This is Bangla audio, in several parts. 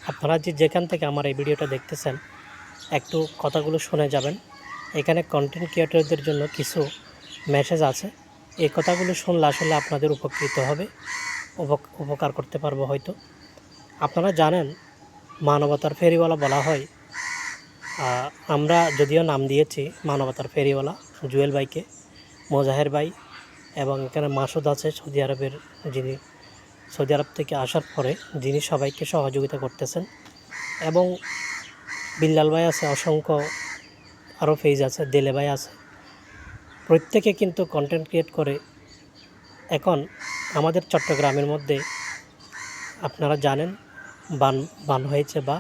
আপনারা যেখান থেকে আমার এই ভিডিওটা দেখতেছেন একটু কথাগুলো শুনে যাবেন। এখানে কন্টেন্ট ক্রিয়েটরদের জন্য কিছু মেসেজ আছে। এই কথাগুলো শুনলে আসলে আপনাদের উপকৃত হবে, উপকার করতে পারবো হয়তো। আপনারা জানেন মানবতার ফেরিওয়ালা বলা হয়। আমরা যদিও নাম দিয়েছি মানবতার ফেরিওয়ালা জুয়েল ভাইকে, মোজাহের ভাই এবং এখানে মাসুদ আছে সৌদি আরবের, যিনি সৌদি আরব থেকে আসার পরে যিনি সবাইকে সহযোগিতা করতেছেন, এবং বিল্লাল ভাই আছে, অসংখ্য আরও পেজ আছে, দেলে ভাই আছে। প্রত্যেকে কিন্তু কন্টেন্ট ক্রিয়েট করে। এখন আমাদের চট্টগ্রামের মধ্যে আপনারা জানেন বান হয়েছে বা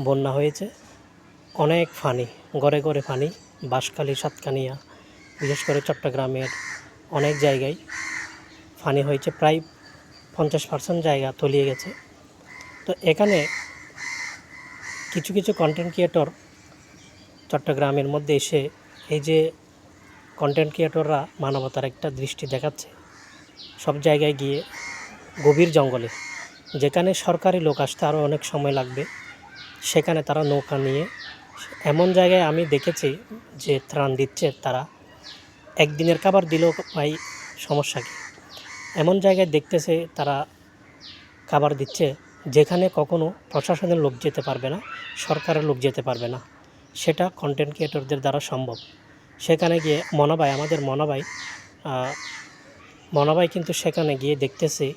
বন্যা হয়েছে, অনেক পানি, ঘরে ঘরে পানি। বাঁশখালী, সাতকানিয়া, বিশেষ করে চট্টগ্রামের অনেক জায়গায় পানি হয়েছে, প্রায় 50% জায়গা তলিয়ে গেছে। তো এখানে কিছু কিছু কন্টেন্ট ক্রিয়েটর চট্টগ্রামের মধ্যে এসে এই যে কন্টেন্ট ক্রিয়েটররা মানবতার একটা দৃষ্টি দেখাচ্ছে, সব জায়গায় গিয়ে গভীর জঙ্গলে, যেখানে সরকারি লোক আসতে আরও অনেক সময় লাগবে, সেখানে তারা নৌকা নিয়ে এমন জায়গায় আমি দেখেছি যে ত্রাণ দিচ্ছে তারা। একদিনের খাবার দিলেও ভাই সমস্যা কী, এমন জায়গায় দেখতেছে তারা খাবার দিচ্ছে যেখানে কখনো প্রশাসনের লোক যেতে পারবে না, সরকারের লোক যেতে পারবে না। সেটা কন্টেন্ট ক্রিয়েটরদের দ্বারা সম্ভব। সেখানে গিয়ে আমাদের মনাবাই কিন্তু সেখানে গিয়ে দেখতেছে,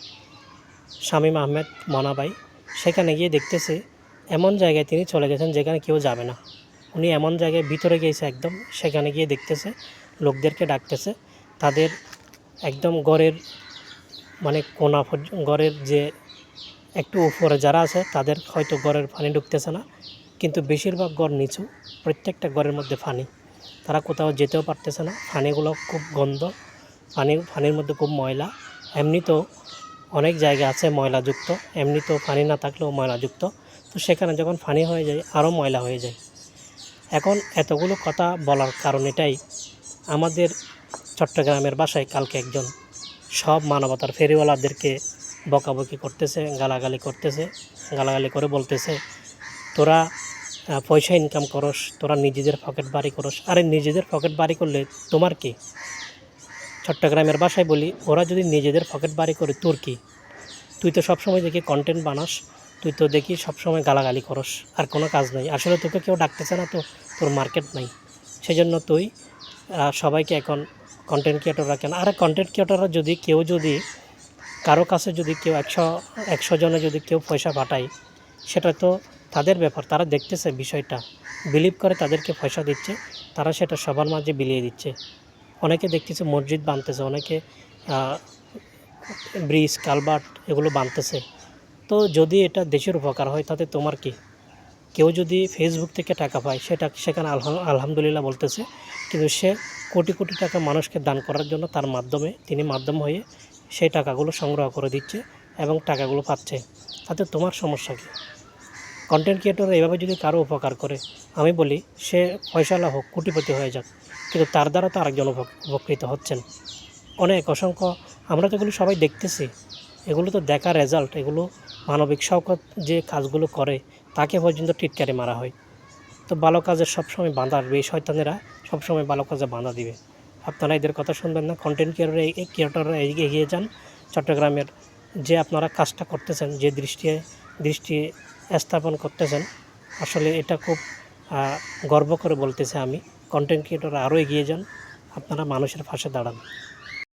শামীম আহমেদ মনাবাই সেখানে গিয়ে দেখতেছে এমন জায়গায় তিনি চলে গেছেন যেখানে কেউ যাবে না। উনি এমন জায়গায় ভিতরে গিয়েছে একদম, সেখানে গিয়ে দেখতেছে লোকদেরকে ডাকতেছে, তাদের একদম গড়ের কোনা, গড়ের যে একটু উপরে যারা আছে তাদের হয়তো গড়ের পানি ঢুকতেছে না, কিন্তু বেশিরভাগ গড় নিচু, প্রত্যেকটা গড়ের মধ্যে পানি। তারা কোথাও যেতেও পারতেছে না, পানিগুলো খুব গন্ধ, পানির মধ্যে খুব ময়লা। এমনিতেও অনেক জায়গা আছে ময়লাযুক্ত, এমনিতেও পানি না থাকলেও ময়লাযুক্ত। তো সেখানে যখন পানি হয়ে যায় আরও ময়লা হয়ে যায়। এখন এতগুলো কথা বলার কারণ এটাই, আমাদের চট্টগ্রামের বাসায় কালকে একজন সব মানবতার ফেরিওয়ালাদেরকে বকাবকি করতেছে, গালাগালি করে বলতেছে, তোরা পয়সা ইনকাম করস, তোরা নিজেদের পকেট বাড়ি করস। আরে নিজেদের পকেট বাড়ি করলে তোমার কি? চট্টগ্রামের বাসায় বলি, ওরা যদি নিজেদের পকেট বাড়ি করে তোর কি? তুই তো সবসময় দেখি কন্টেন্ট বানাস, তুই তো দেখি সবসময় গালাগালি করস, আর কোনো কাজ নাই। আসলে তোকে কেউ ডাকতেছে না, তো তোর মার্কেট নাই, সেজন্য তুই সবাইকে এখন কন্টেন্ট ক্রিয়েটররা কেন। আর কন্টেন্ট ক্রিয়েটররা যদি কারো কাছে যদি কেউ 100 জনে যদি কেউ পয়সা পাঠায়, সেটা তো তাদের ব্যাপার, তারা দেখতেছে বিষয়টা, বিলিভ করে তাদেরকে পয়সা দিচ্ছে, তারা সেটা সবার মাঝে বিলিয়ে দিচ্ছে। অনেকে দেখতেছে মসজিদ বানতেছে, অনেকে ব্রিজ, কালভার্ট এগুলো বানতেছে। তো যদি এটা দেশের উপকার হয় তাতে তোমার কি? কেউ যদি ফেসবুক থেকে টাকা পায় সেখানে আলহামদুলিল্লাহ বলতেছে, কিন্তু সে কোটি কোটি টাকা মানুষকে দান করার জন্য তিনি মাধ্যম হয়ে সেই টাকাগুলো সংগ্রহ করে দিচ্ছে এবং টাকাগুলো পাচ্ছে, তাতে তোমার সমস্যা কী? কন্টেন্ট ক্রিয়েটর এভাবে যদি কারো উপকার করে, আমি বলি সে পয়সাওয়ালা হোক, কোটিপতি হয়ে যাক, কিন্তু তার দ্বারা তো আরেকজন উপকৃত হচ্ছেন। অসংখ্য আমরা তো এগুলো সবাই দেখতেছি, এগুলো তো দেখা রেজাল্ট। এগুলো মানবিক শওকত যে কাজগুলো করে তাকে পর্যন্ত টিটকারি মারা হয়। তো ভালো কাজের সবসময় বাঁধা আসবে, এই শয়তানেরা সবসময় ভালো কাজে বাঁধা দিবে। আপনারা এদের কথা শুনবেন না। কন্টেন্ট ক্রিয়েটররা এগিয়ে যান। চট্টগ্রামের যে আপনারা কাজটা করতেছেন, যে দৃষ্টি স্থাপন করতেছেন, আসলে এটা খুব গর্ব করে বলতেছে আমি। কন্টেন্ট ক্রিয়েটররা আরও এগিয়ে যান, আপনারা মানুষের পাশে দাঁড়ান।